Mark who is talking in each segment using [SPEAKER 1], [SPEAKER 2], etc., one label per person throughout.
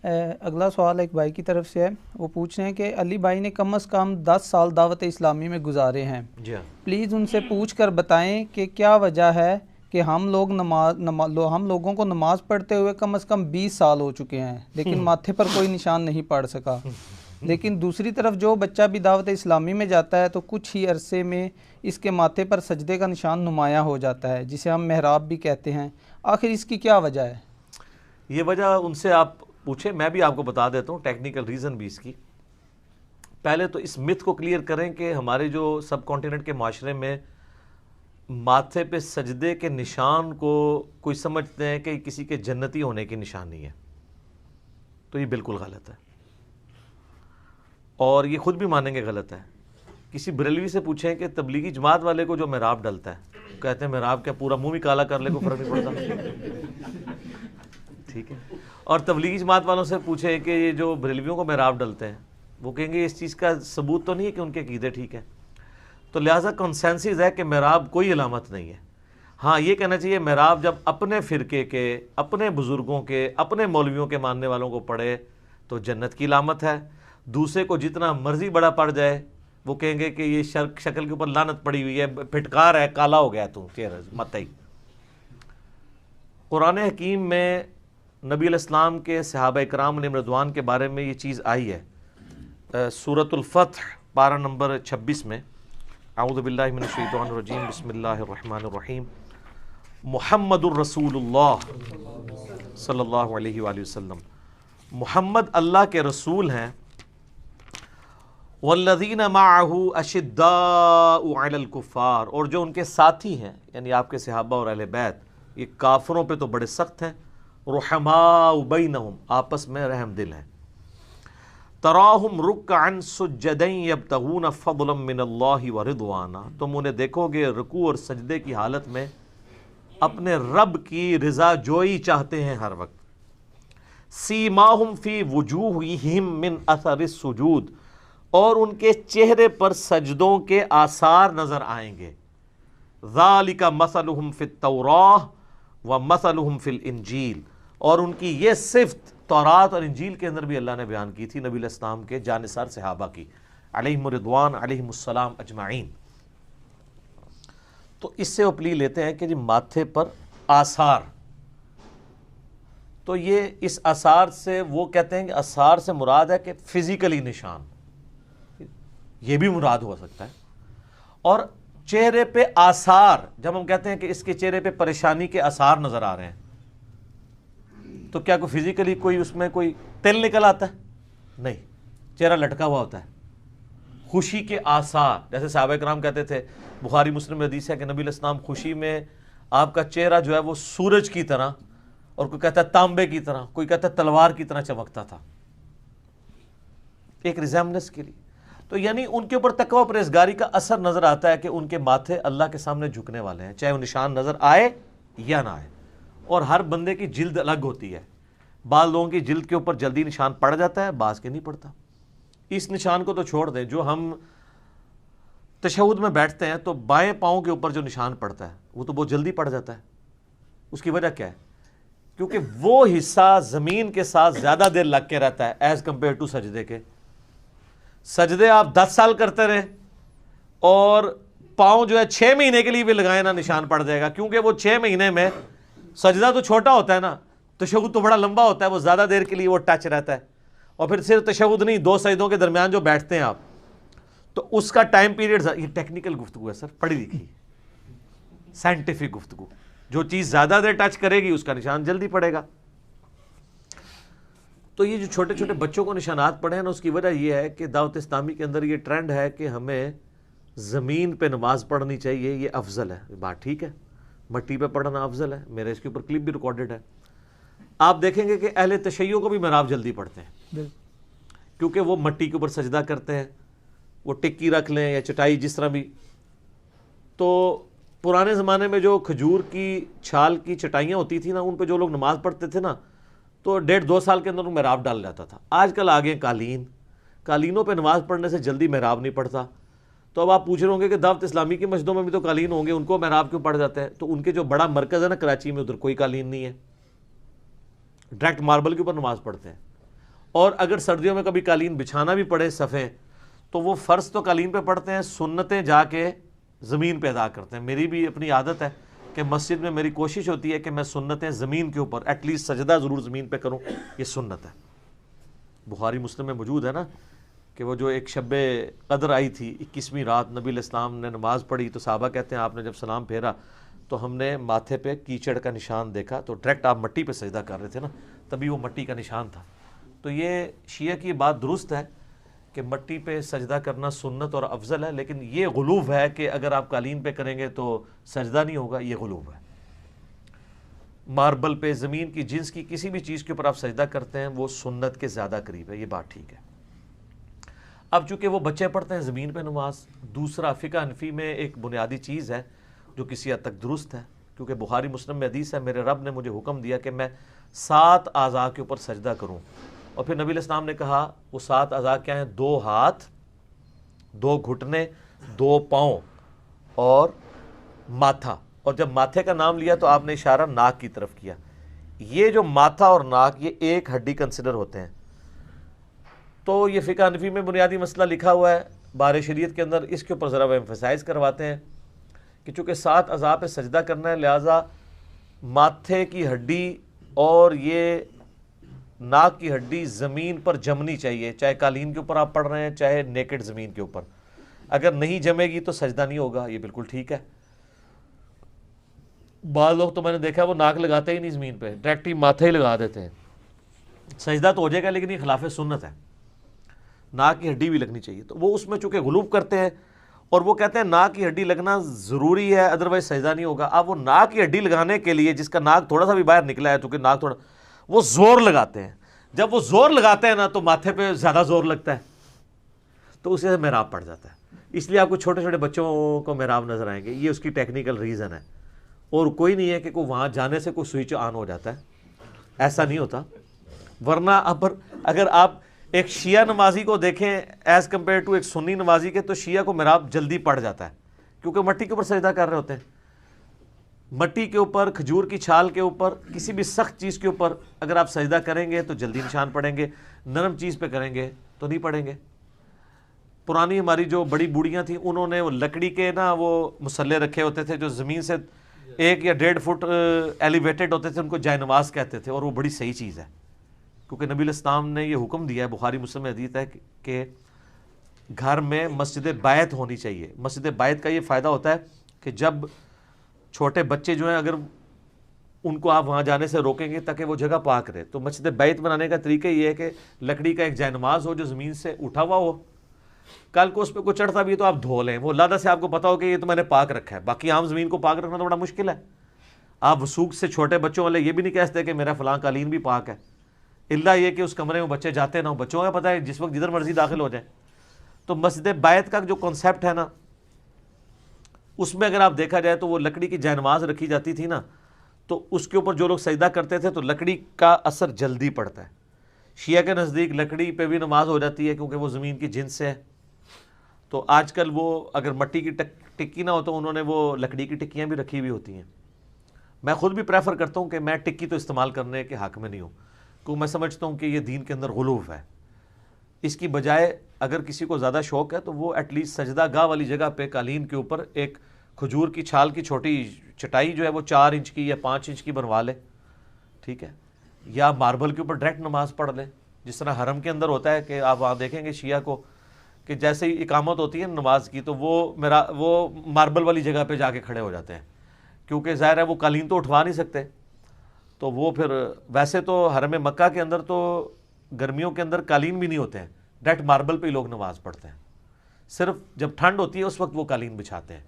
[SPEAKER 1] اگلا سوال ایک بھائی کی طرف سے ہے، وہ پوچھ رہے ہیں کہ علی بھائی نے کم از کم 10 سال دعوت اسلامی میں گزارے ہیں،
[SPEAKER 2] جی ہاں،
[SPEAKER 1] پلیز ان سے پوچھ کر بتائیں کہ کیا وجہ ہے کہ ہم لوگوں کو نماز پڑھتے ہوئے کم از کم 20 سال ہو چکے ہیں لیکن ماتھے پر کوئی نشان نہیں پڑ سکا، لیکن دوسری طرف جو بچہ بھی دعوت اسلامی میں جاتا ہے تو کچھ ہی عرصے میں اس کے ماتھے پر سجدے کا نشان نمایاں ہو جاتا ہے جسے ہم محراب بھی کہتے ہیں، آخر اس کی کیا وجہ ہے؟
[SPEAKER 2] یہ وجہ ان سے آپ پوچھیں، میں بھی آپ کو بتا دیتا ہوں ٹیکنیکل ریزن بھی اس کی۔ پہلے تو اس مت کو کلیئر کریں کہ ہمارے جو سب کانٹیننٹ کے معاشرے میں ماتھے پہ سجدے کے نشان کو کوئی سمجھتے ہیں کہ کسی کے جنتی ہونے کی نشانی ہے، تو یہ بالکل غلط ہے، اور یہ خود بھی مانیں گے غلط ہے۔ کسی بریلوی سے پوچھیں کہ تبلیغی جماعت والے کو جو محراب ڈلتا ہے، کہتے ہیں محراب کیا پورا منہ بھی کالا کر لے کوئی فرق نہیں پڑتا، ٹھیک ہے۔ اور تبلیغی جماعت والوں سے پوچھیں کہ یہ جو بریلویوں کو محراب ڈلتے ہیں، وہ کہیں گے اس چیز کا ثبوت تو نہیں ہے کہ ان کے عقیدے ٹھیک ہے، تو لہٰذا کنسنسس ہے کہ محراب کوئی علامت نہیں ہے۔ ہاں یہ کہنا چاہیے محراب جب اپنے فرقے کے، اپنے بزرگوں کے، اپنے مولویوں کے ماننے والوں کو پڑھے تو جنت کی علامت ہے، دوسرے کو جتنا مرضی بڑا پڑ جائے وہ کہیں گے کہ یہ شکل کے اوپر لعنت پڑی ہوئی ہے، پھٹکار ہے، کالا ہو گیا تو چہرہ مت ہی۔ قرآن حکیم میں نبی علیہ السلام کے صحابہ اکرام علیہم رضوان کے بارے میں یہ چیز آئی ہے، سورۃ الفتح پارہ نمبر 26 میں، اعوذ باللہ من الشیطان الرجیم، بسم اللہ الرحمن الرحیم، محمد الرسول اللہ صلی اللہ علیہ وآلہ وسلم، محمد اللہ کے رسول ہیں، والذین معہ اشداء علی الکفار، اور جو ان کے ساتھی ہیں یعنی آپ کے صحابہ اور اہل بیت، یہ کافروں پہ تو بڑے سخت ہیں، رحماء بینہم، آپس میں رحم دل ہیں، تراہم رکعا سجدا یبتغون فضلا من اللہ ورضوانا، تم انہیں دیکھو گے رکوع اور سجدے کی حالت میں اپنے رب کی رضا جوئی چاہتے ہیں ہر وقت، سیماہم فی وجوہہم من اثر السجود، اور ان کے چہرے پر سجدوں کے آثار نظر آئیں گے، ذالک مثلہم فی التوراۃ ومثلہم فی الانجیل، اور ان کی یہ صفت تورات اور انجیل کے اندر بھی اللہ نے بیان کی تھی نبی علیہ السلام کے جانثار صحابہ کی علیہم رضوان علیہم السلام اجمعین۔ تو اس سے اپلی لیتے ہیں کہ جی ماتھے پر آثار، تو یہ اس آثار سے وہ کہتے ہیں کہ آثار سے مراد ہے کہ فزیکلی نشان، یہ بھی مراد ہو سکتا ہے، اور چہرے پہ آثار، جب ہم کہتے ہیں کہ اس کے چہرے پہ پریشانی کے آثار نظر آ رہے ہیں تو کیا کوئی فزیکلی کوئی اس میں کوئی تل نکل آتا ہے؟ نہیں، چہرہ لٹکا ہوا ہوتا ہے۔ خوشی کے آثار، جیسے صحابہ کرام کہتے تھے، بخاری مسلم میں حدیث ہے کہ نبی علیہ السلام خوشی میں آپ کا چہرہ جو ہے وہ سورج کی طرح، اور کوئی کہتا ہے تانبے کی طرح، کوئی کہتا ہے تلوار کی طرح چمکتا تھا، ایک ریزیمبلنس کے لیے۔ تو یعنی ان کے اوپر تقوی و پرہیزگاری کا اثر نظر آتا ہے کہ ان کے ماتھے اللہ کے سامنے جھکنے والے ہیں، چاہے وہ نشان نظر آئے یا نہ آئے۔ اور ہر بندے کی جلد الگ ہوتی ہے، بعض لوگوں کی جلد کے اوپر جلدی نشان پڑ جاتا ہے، بعض کے نہیں پڑتا۔ اس نشان کو تو چھوڑ دیں، جو ہم تشہد میں بیٹھتے ہیں تو بائیں پاؤں کے اوپر جو نشان پڑتا ہے وہ تو بہت جلدی پڑ جاتا ہے، اس کی وجہ کیا ہے؟ کیونکہ وہ حصہ زمین کے ساتھ زیادہ دیر لگ کے رہتا ہے ایز کمپیئر ٹو سجدے کے۔ سجدے آپ 10 سال کرتے رہے اور پاؤں جو ہے 6 مہینے کے لیے بھی لگائیں نا نشان پڑ جائے گا، کیونکہ وہ 6 مہینے میں سجدہ تو چھوٹا ہوتا ہے نا، تشہد تو بڑا لمبا ہوتا ہے، وہ زیادہ دیر کے لیے وہ ٹچ رہتا ہے۔ اور پھر صرف تشہد نہیں، 2 سجدوں کے درمیان جو بیٹھتے ہیں آپ، تو اس کا ٹائم پیریڈ، یہ ٹیکنیکل گفتگو ہے سر، پڑھی لکھی سائنٹیفک گفتگو، جو چیز زیادہ دیر ٹچ کرے گی اس کا نشان جلدی پڑے گا۔ تو یہ جو چھوٹے چھوٹے بچوں کو نشانات پڑے ہیں نا، اس کی وجہ یہ ہے کہ دعوت اسلامی کے اندر یہ ٹرینڈ ہے کہ ہمیں زمین پہ نماز پڑھنی چاہیے، یہ افضل ہے، بات ٹھیک ہے، مٹی پہ پڑھنا افضل ہے، میرے اس کے اوپر کلپ بھی ریکارڈڈ ہے۔ آپ دیکھیں گے کہ اہل تشیع کو بھی محراب جلدی پڑھتے ہیں، کیونکہ وہ مٹی کے اوپر سجدہ کرتے ہیں، وہ ٹکی رکھ لیں یا چٹائی جس طرح بھی۔ تو پرانے زمانے میں جو کھجور کی چھال کی چٹائیاں ہوتی تھیں نا، ان پہ جو لوگ نماز پڑھتے تھے نا، تو 1.5-2 سال کے اندر محراب ڈال جاتا تھا۔ آج کل آگے قالینوں پہ نماز پڑھنے سے جلدی محراب نہیں پڑھتا۔ تو اب آپ پوچھ رہے ہوں گے کہ دعوت اسلامی کی مسجدوں میں بھی تو قالین ہوں گے، ان کو محراب کیوں پڑھ جاتے ہیں؟ تو ان کے جو بڑا مرکز ہے نا کراچی میں، ادھر کوئی قالین نہیں ہے، ڈائریکٹ ماربل کے اوپر نماز پڑھتے ہیں۔ اور اگر سردیوں میں کبھی قالین بچھانا بھی پڑے صفیں، تو وہ فرض تو قالین پہ پڑھتے ہیں، سنتیں جا کے زمین پہ ادا کرتے ہیں۔ میری بھی اپنی عادت ہے کہ مسجد میں میری کوشش ہوتی ہے کہ میں سنتیں زمین کے اوپر ایٹ لیسٹ سجدہ ضرور زمین پہ کروں، یہ سنت ہے۔ بخاری مسلم میں موجود ہے نا کہ وہ جو ایک شب قدر آئی تھی 21ویں رات، نبی علیہ السلام نے نماز پڑھی تو صحابہ کہتے ہیں آپ نے جب سلام پھیرا تو ہم نے ماتھے پہ کیچڑ کا نشان دیکھا، تو ڈائریکٹ آپ مٹی پہ سجدہ کر رہے تھے نا، تبھی وہ مٹی کا نشان تھا۔ تو یہ شیعہ کی بات درست ہے کہ مٹی پہ سجدہ کرنا سنت اور افضل ہے، لیکن یہ غلوف ہے کہ اگر آپ قالین پہ کریں گے تو سجدہ نہیں ہوگا، یہ غلوف ہے۔ ماربل پہ، زمین کی جنس کی کسی بھی چیز کے اوپر آپ سجدہ کرتے ہیں وہ سنت کے زیادہ قریب ہے، یہ بات ٹھیک ہے۔ اب چونکہ وہ بچے پڑھتے ہیں زمین پہ نماز، دوسرا فقہ حنفی میں ایک بنیادی چیز ہے جو کسی حد تک درست ہے، کیونکہ بخاری مسلم میں حدیث ہے میرے رب نے مجھے حکم دیا کہ میں 7 اعضاء کے اوپر سجدہ کروں، اور پھر نبی علیہ السلام نے کہا وہ 7 اعضاء کیا ہیں؟ 2 ہاتھ، 2 گھٹنے، 2 پاؤں اور ماتھا، اور جب ماتھے کا نام لیا تو آپ نے اشارہ ناک کی طرف کیا۔ یہ جو ماتھا اور ناک یہ ایک ہڈی کنسیڈر ہوتے ہیں، تو یہ فقہ حنفی میں بنیادی مسئلہ لکھا ہوا ہے بار شریعت کے اندر، اس کے اوپر ذرا وہ ایمفسائز کرواتے ہیں کہ چونکہ 7 اعضاء پہ سجدہ کرنا ہے لہٰذا ماتھے کی ہڈی اور یہ ناک کی ہڈی زمین پر جمنی چاہیے، چاہے قالین کے اوپر آپ پڑھ رہے ہیں چاہے نیکڈ زمین کے اوپر۔ اگر نہیں جمے گی تو سجدہ نہیں ہوگا، یہ بالکل ٹھیک ہے۔ بعض لوگ تو میں نے دیکھا وہ ناک لگاتے ہی نہیں زمین پہ، ڈائریکٹ ہی ماتھے ہی لگا دیتے ہیں، سجدہ تو ہو جائے گا لیکن یہ خلاف سنت ہے، ناک کی ہڈی بھی لگنی چاہیے۔ تو وہ اس میں چونکہ غلوف کرتے ہیں اور وہ کہتے ہیں ناک کی ہڈی لگنا ضروری ہے ادروائز سجدہ نہیں ہوگا۔ اب وہ ناک کی ہڈی لگانے کے لیے جس کا ناک تھوڑا سا بھی باہر نکلا ہے، چونکہ ناک تھوڑا، وہ زور لگاتے ہیں، جب وہ زور لگاتے ہیں نا تو ماتھے پہ زیادہ زور لگتا ہے، تو اسے محراب پڑ جاتا ہے۔ اس لیے آپ کو چھوٹے چھوٹے بچوں کو محراب نظر آئیں گے، یہ اس کی ٹیکنیکل ریزن ہے، اور کوئی نہیں ہے کہ کوئی وہاں جانے سے کوئی سوئچ آن ہو جاتا ہے، ایسا نہیں ہوتا۔ ورنہ اگر آپ ایک شیعہ نمازی کو دیکھیں ایز کمپیئر ٹو ایک سنی نمازی کے، تو شیعہ کو محراب جلدی پڑ جاتا ہے کیونکہ مٹی کے اوپر سجدہ کر رہے ہوتے ہیں، مٹی کے اوپر، کھجور کی چھال کے اوپر، کسی بھی سخت چیز کے اوپر اگر آپ سجدہ کریں گے تو جلدی نشان پڑیں گے، نرم چیز پہ کریں گے تو نہیں پڑیں گے۔ پرانی ہماری جو بڑی بوڑھیاں تھیں انہوں نے وہ لکڑی کے نا وہ مسلے رکھے ہوتے تھے جو زمین سے 1 یا 1.5 فٹ ایلیویٹڈ ہوتے تھے، ان کو جائے نماز کہتے تھے، اور وہ بڑی صحیح چیز ہے کیونکہ نبی علیہ السلام نے یہ حکم دیا ہے، بخاری مسلم میں حدیث ہے کہ گھر میں مسجد بیت ہونی چاہیے۔ مسجد بیت کا یہ فائدہ ہوتا ہے کہ جب چھوٹے بچے جو ہیں اگر ان کو آپ وہاں جانے سے روکیں گے تاکہ وہ جگہ پاک رہے، تو مسجد بیت بنانے کا طریقہ یہ ہے کہ لکڑی کا ایک جائے نماز ہو جو زمین سے اٹھا ہوا ہو، کل کو اس پہ کوئی چڑھتا بھی تو آپ دھو لیں، وہ اللہ سے آپ کو پتا ہو کہ یہ تو میں نے پاک رکھا ہے۔ باقی عام زمین کو پاک رکھنا تو بڑا مشکل ہے، آپ وثوق سے چھوٹے بچوں والے یہ بھی نہیں کہتے کہ میرا فلاں قالین بھی پاک ہے، الا یہ کہ اس کمرے میں بچے جاتے نہ ہو، بچوں کا پتہ ہے جس وقت جدھر مرضی داخل ہو جائیں۔ تو مسجد بیت کا جو کنسیپٹ ہے نا، اس میں اگر آپ دیکھا جائے تو وہ لکڑی کی جائے نماز رکھی جاتی تھی نا، تو اس کے اوپر جو لوگ سجدہ کرتے تھے تو لکڑی کا اثر جلدی پڑتا ہے۔ شیعہ کے نزدیک لکڑی پہ بھی نماز ہو جاتی ہے کیونکہ وہ زمین کی جنس سے ہے، تو آج کل وہ اگر مٹی کی ٹکی نہ ہو تو انہوں نے وہ لکڑی کی ٹکیاں بھی رکھی ہوئی ہوتی ہیں۔ میں خود بھی پریفر کرتا ہوں کہ میں ٹکی تو استعمال کرنے کے حق میں نہیں ہوں، کیونکہ میں سمجھتا ہوں کہ یہ دین کے اندر غلوف ہے۔ اس کی بجائے اگر کسی کو زیادہ شوق ہے تو وہ ایٹ لیسٹ سجدہ گاہ والی جگہ پہ قالین کے اوپر ایک کھجور کی چھال کی چھوٹی چٹائی جو ہے وہ 4 انچ کی یا 5 انچ کی بنوا لے، ٹھیک ہے، یا ماربل کے اوپر ڈائریکٹ نماز پڑھ لے، جس طرح حرم کے اندر ہوتا ہے کہ آپ وہاں دیکھیں گے شیعہ کو کہ جیسے ہی اقامت ہوتی ہے نماز کی تو وہ ماربل والی جگہ پہ جا کے کھڑے ہو جاتے ہیں، کیونکہ ظاہر ہے وہ قالین تو اٹھوا نہیں سکتے، تو وہ پھر ویسے تو حرم مکہ کے اندر تو گرمیوں کے اندر قالین بھی نہیں ہوتے ہیں، ڈائریکٹ ماربل پہ ہی لوگ نماز پڑھتے ہیں، صرف جب ٹھنڈ ہوتی ہے اس وقت وہ قالین بچھاتے ہیں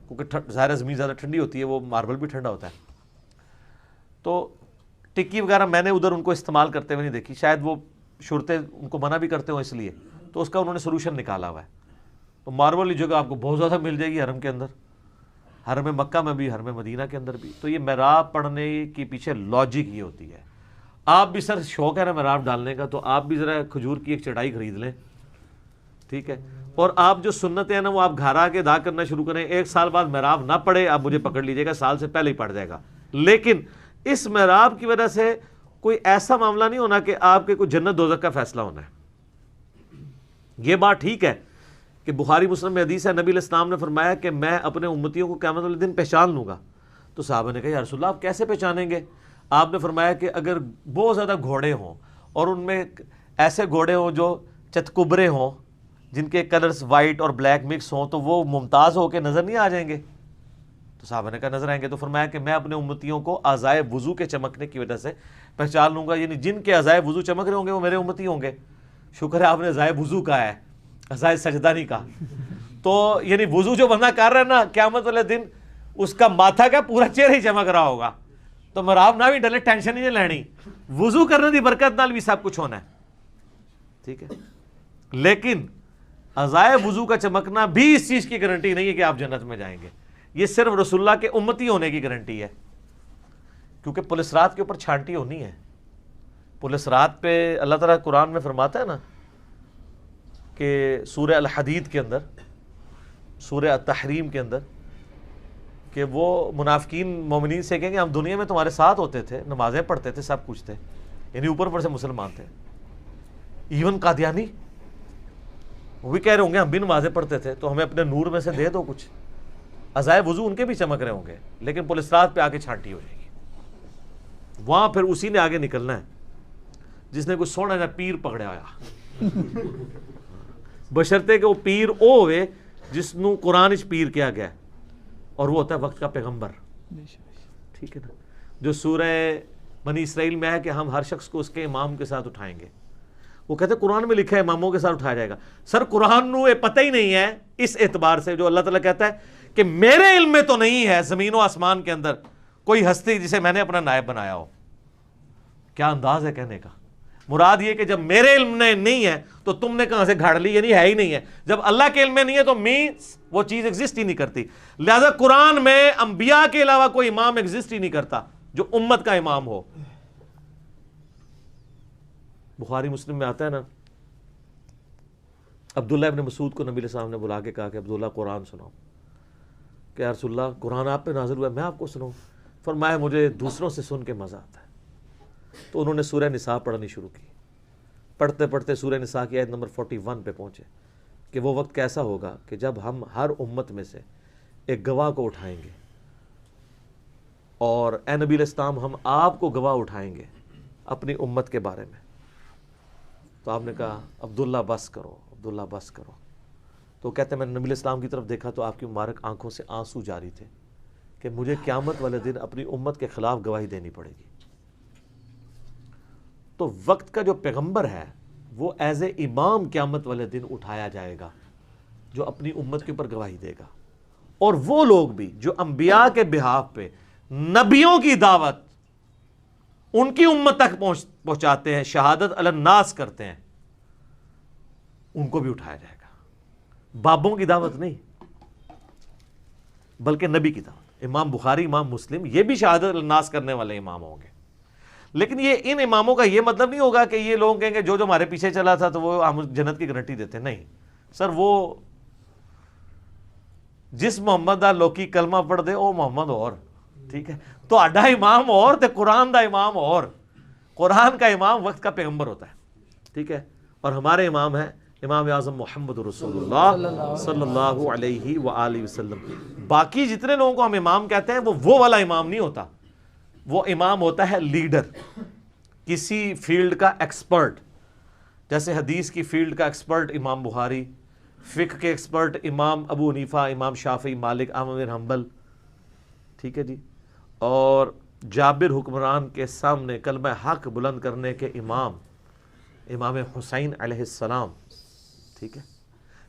[SPEAKER 2] کیونکہ ظاہر زمین زیادہ ٹھنڈی ہوتی ہے، وہ ماربل بھی ٹھنڈا ہوتا ہے۔ تو ٹکی وغیرہ میں نے ادھر ان کو استعمال کرتے ہوئے نہیں دیکھی، شاید وہ شرطیں ان کو منع بھی کرتے ہوں اس لیے، تو اس کا انہوں نے سولوشن نکالا ہوا ہے۔ تو ماربل والی جگہ آپ کو بہت زیادہ مل جائے گی حرم کے اندر، حرم مکہ میں بھی، حرم مدینہ کے اندر بھی۔ تو یہ محراب پڑھنے کے پیچھے لاجک یہ ہوتی ہے۔ آپ بھی سر شوق ہے نا محراب ڈالنے کا، تو آپ بھی ذرا کھجور کی ایک چٹائی خرید لیں، ٹھیک ہے، اور آپ جو سنتیں ہیں نا وہ آپ گھر آ کے ادا کرنا شروع کریں۔ 1 سال بعد محراب نہ پڑھے آپ مجھے پکڑ لیجیے گا، سال سے پہلے ہی پڑھ جائے گا، لیکن اس محراب کی وجہ سے کوئی ایسا معاملہ نہیں ہونا کہ آپ کے کوئی جنت دوزخ کا فیصلہ ہونا ہے. یہ بات ٹھیک ہے کہ بخاری مسلم میں حدیث ہے, نبی علیہ السلام نے فرمایا کہ میں اپنے امتیوں کو قیامت والے دن پہچان لوں گا. تو صحابہ نے کہا یا رسول اللہ آپ کیسے پہچانیں گے؟ آپ نے فرمایا کہ اگر بہت زیادہ گھوڑے ہوں اور ان میں ایسے گھوڑے ہوں جو چتکبرے ہوں, جن کے کلرز وائٹ اور بلیک مکس ہوں, تو وہ ممتاز ہو کے نظر نہیں آ جائیں گے؟ تو صحابہ نے کہا نظر آئیں گے. تو فرمایا کہ میں اپنے امتیوں کو اعضائے وضو کے چمکنے کی وجہ سے پہچان لوں گا, یعنی جن کے اعضائے وضو چمک رہے ہوں گے وہ میرے امتی ہوں گے. شکر ہے آپ نے اعضائے وضو کہا ہے, اعضائے سجدہ نہیں کہا. تو یعنی وضو جو بندہ کر رہا ہے نا, قیامت والے دن اس کا ماتھا کا پورا چہرہ ہی چمک رہا ہوگا. تو مراب نہ بھی ڈلے, ٹینشن ہی نہیں لینی, وضو کرنے دی برکت نال بھی سب کچھ ہونا ہے. ٹھیک ہے, لیکن اعضائے وضو کا چمکنا بھی اس چیز کی گارنٹی نہیں ہے کہ آپ جنت میں جائیں گے. یہ صرف رسول اللہ کے امتی ہونے کی گارنٹی ہے, کیونکہ پولیس رات کے اوپر چھانٹی ہونی ہے. پولیس رات پہ اللہ تعالیٰ قرآن میں فرماتا ہے نا کہ سورہ الحدید کے اندر, سورہ التحریم کے اندر, کہ وہ منافقین مومنین سے کہیں کہ ہم دنیا میں تمہارے ساتھ ہوتے تھے, نمازیں پڑھتے تھے, سب کچھ تھے, یعنی اوپر پر سے مسلمان تھے. ایون قادیانی وہ بھی کہہ رہے ہوں گے ہم بھی نمازیں پڑھتے تھے, تو ہمیں اپنے نور میں سے دے دو کچھ. اعضائے وضو ان کے بھی چمک رہے ہوں گے, لیکن پولیس رات پہ آ کے چھانٹی ہو جائے گی. وہاں پھر اسی نے آگے نکلنا ہے جس نے کوئی سونا جا پیر پکڑیا ہوا, بشرطے کہ وہ پیر او ہوئے جس نو قرآن اچ پیر کیا گیا, اور وہ ہوتا ہے وقت کا پیغمبر. ٹھیک ہے نا, جو سورہ بنی اسرائیل میں ہے کہ ہم ہر شخص کو اس کے امام کے ساتھ اٹھائیں گے. وہ کہتے ہیں قرآن میں لکھا ہے اماموں کے ساتھ اٹھایا جائے گا. سر قرآن نو یہ پتہ ہی نہیں ہے اس اعتبار سے, جو اللہ تعالیٰ کہتا ہے کہ میرے علم میں تو نہیں ہے زمین و آسمان کے اندر کوئی ہستی جسے میں نے اپنا نائب بنایا ہو. کیا انداز ہے کہنے کا. مراد یہ کہ جب میرے علم میں نہیں ہے تو تم نے کہاں سے گھاڑ لی, یعنی ہے ہی نہیں ہے. جب اللہ کے علم میں نہیں ہے تو مینس وہ چیز ایگزسٹ ہی نہیں کرتی. لہذا قرآن میں انبیاء کے علاوہ کوئی امام ایگزسٹ ہی نہیں کرتا جو امت کا امام ہو. بخاری مسلم میں آتا ہے نا, عبداللہ ابن مسعود کو نبی علیہ السلام نے بلا کے کہا کہ عبداللہ قرآن سناؤ. کہ یا رسول اللہ قرآن آپ پہ نازل ہوا ہے, میں آپ کو سناؤں؟ فرمایا مجھے دوسروں سے سن کے مزہ آتا ہے. تو انہوں نے سورہ نساء پڑھنی شروع کی. پڑھتے پڑھتے سورہ نساء کی آیت نمبر 41 پہ پہنچے کہ وہ وقت کیسا ہوگا کہ جب ہم ہر امت میں سے ایک گواہ کو اٹھائیں گے, اور اے نبی علیہ السلام ہم آپ کو گواہ اٹھائیں گے اپنی امت کے بارے میں. تو آپ نے کہا عبداللہ بس کرو, عبداللہ بس کرو. تو کہتے ہیں میں نے نبی علیہ السلام کی طرف دیکھا تو آپ کی مبارک آنکھوں سے آنسو جاری تھے کہ مجھے قیامت والے دن اپنی امت کے خلاف گواہی دینی پڑے گی. تو وقت کا جو پیغمبر ہے وہ ایز اے امام قیامت والے دن اٹھایا جائے گا جو اپنی امت کے اوپر گواہی دے گا. اور وہ لوگ بھی جو انبیاء کے بہاف پہ نبیوں کی دعوت ان کی امت تک پہنچاتے ہیں, شہادت علی الناس کرتے ہیں, ان کو بھی اٹھایا جائے گا. بابوں کی دعوت نہیں بلکہ نبی کی دعوت. امام بخاری, امام مسلم یہ بھی شہادت علی الناس کرنے والے امام ہوں گے. لیکن یہ ان اماموں کا یہ مطلب نہیں ہوگا کہ یہ لوگ کہیں گے جو ہمارے پیچھے چلا تھا تو وہ ہم جنت کی گارنٹی دیتے. نہیں سر, وہ جس محمد دا لوکی کلمہ پڑھ دے او محمد اور. ٹھیک ہے, تو اڈا امام اور تے قرآن دا امام اور. قرآن کا امام وقت کا پیغمبر ہوتا ہے. ٹھیک ہے, اور ہمارے امام ہیں امام اعظم محمد رسول اللہ صلی اللہ علیہ وآلہ وسلم. باقی جتنے لوگوں کو ہم امام کہتے ہیں وہ والا امام نہیں ہوتا. وہ امام ہوتا ہے لیڈر, کسی فیلڈ کا ایکسپرٹ. جیسے حدیث کی فیلڈ کا ایکسپرٹ امام بخاری, فقہ کے ایکسپرٹ امام ابو حنیفہ, امام شافعی, مالک, احمد بن حنبل. ٹھیک ہے جی. اور جابر حکمران کے سامنے کلمہ حق بلند کرنے کے امام امام حسین علیہ السلام. ٹھیک ہے,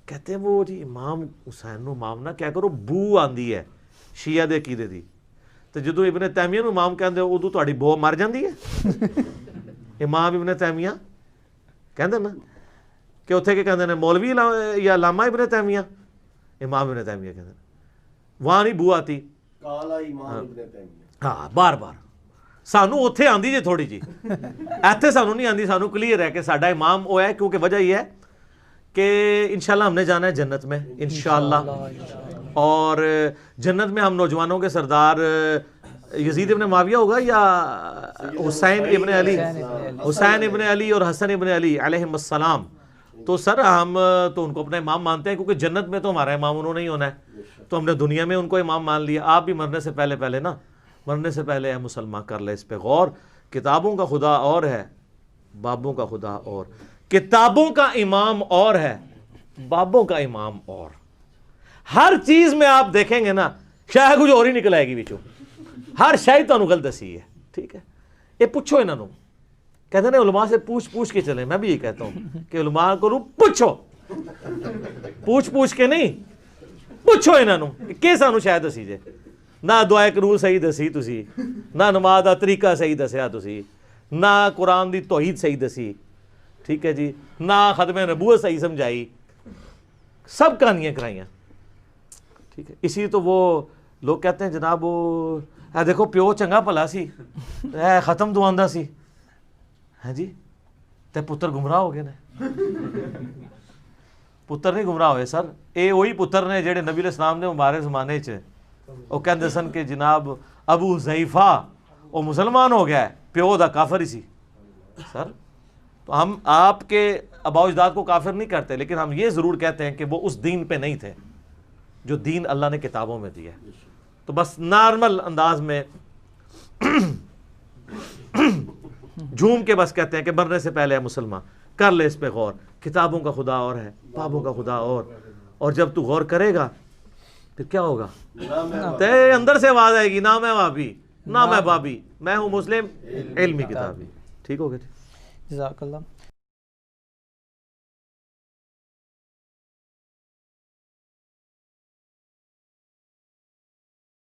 [SPEAKER 2] کہتے ہیں وہ جی امام حسین نو امام نہ کیا کرو, بو آندی ہے شیعہ دے عقیدے دی. تو جدو ابن تیمیہ نو امام کہندے ادو تہاڈی بو مر جاندی ہے. امام ابن تیمیہ کہندے نا کہ اتھے کے کہندے نے مولوی یا علامہ ابن تیمیہ, امام ابن تیمیہ کہندے وہاں نہیں بو آتی.
[SPEAKER 3] کالا امام ابن تیمیہ.
[SPEAKER 2] ہاں بار بار سانو اتھے آندی جی تھوڑی جی, ایتھے سانو نہیں آندی. سانو کلیئر ہے کہ ساڈا امام وہ ہے, کیونکہ وجہ یہ ہے کہ انشاءاللہ ہم نے جانا ہے جنت میں انشاءاللہ. اور جنت میں ہم نوجوانوں کے سردار یزید ابن معاویہ ہوگا یا حسین ابن علی، حسین ابن علی اور حسن ابن علی علیہم السلام. تو سر ہم تو ان کو اپنا امام مانتے ہیں، کیونکہ جنت میں تو ہمارا امام انہوں نے ہی ہونا ہے، تو ہم نے دنیا میں ان کو امام مان لیا. آپ بھی مرنے سے پہلے نا، مرنے سے پہلے ہے مسلمان کر لے اس پہ غور. کتابوں کا خدا اور ہے، بابوں کا خدا اور. کتابوں کا امام اور ہے، بابوں کا امام اور. ہر چیز میں آپ دیکھیں گے نا شاید کچھ اور ہی نکل آئے گی بچوں، ہر شاید تو غلط دسی ہے. ٹھیک ہے، یہ پوچھو انہوں نے، کہتے ہیں علماء سے پوچھ کے چلیں. میں بھی یہ کہتا ہوں کہ علماء کو پوچھو، پوچھ کے نہیں، پوچھو انہوں نے کہ سانو شاید دسی جے. نہ دعائے قنوت صحیح دسی تسی، نہ نماز دا طریقہ صحیح دسیا تسی، نہ قرآن دی توحید صحیح دسی. ٹھیک ہے جی، نہ ختم نبوت صحیح سمجھائی، سب کہانیاں کرائیاں. ٹھیک ہے، اسی تو وہ لوگ کہتے ہیں جناب وہ دیکھو پیو چنگا بھلا سی، ختم دعاندا سی، ہاں جی تے پتر گمراہ ہو گئے نے. پتر نہیں گمراہ ہوئے سر، اے وہی پتر نے جڑے نبی علیہ السلام نے مبارک زمانے چ وہ کہندے سن کہ جناب ابو حذیفہ وہ مسلمان ہو گیا ہے، پیو دا کافر ہی سی. سر تو ہم آپ کے آباء و اجداد کو کافر نہیں کرتے، لیکن ہم یہ ضرور کہتے ہیں کہ وہ اس دین پہ نہیں تھے جو دین اللہ نے کتابوں میں دیا. تو بس نارمل انداز میں جھوم کے بس کہتے ہیں کہ مرنے سے پہلے ہے مسلمان کر لے اس پہ غور. کتابوں کا خدا اور ہے، بابوں کا خدا اور جب تو غور کرے گا پھر کیا ہوگا؟ تے اندر سے آواز آئے گی، نہ میں وابی نہ میں بابی، میں ہوں مسلم علمی کتابی. ٹھیک ہو گیا جی،
[SPEAKER 1] جزاک اللہ.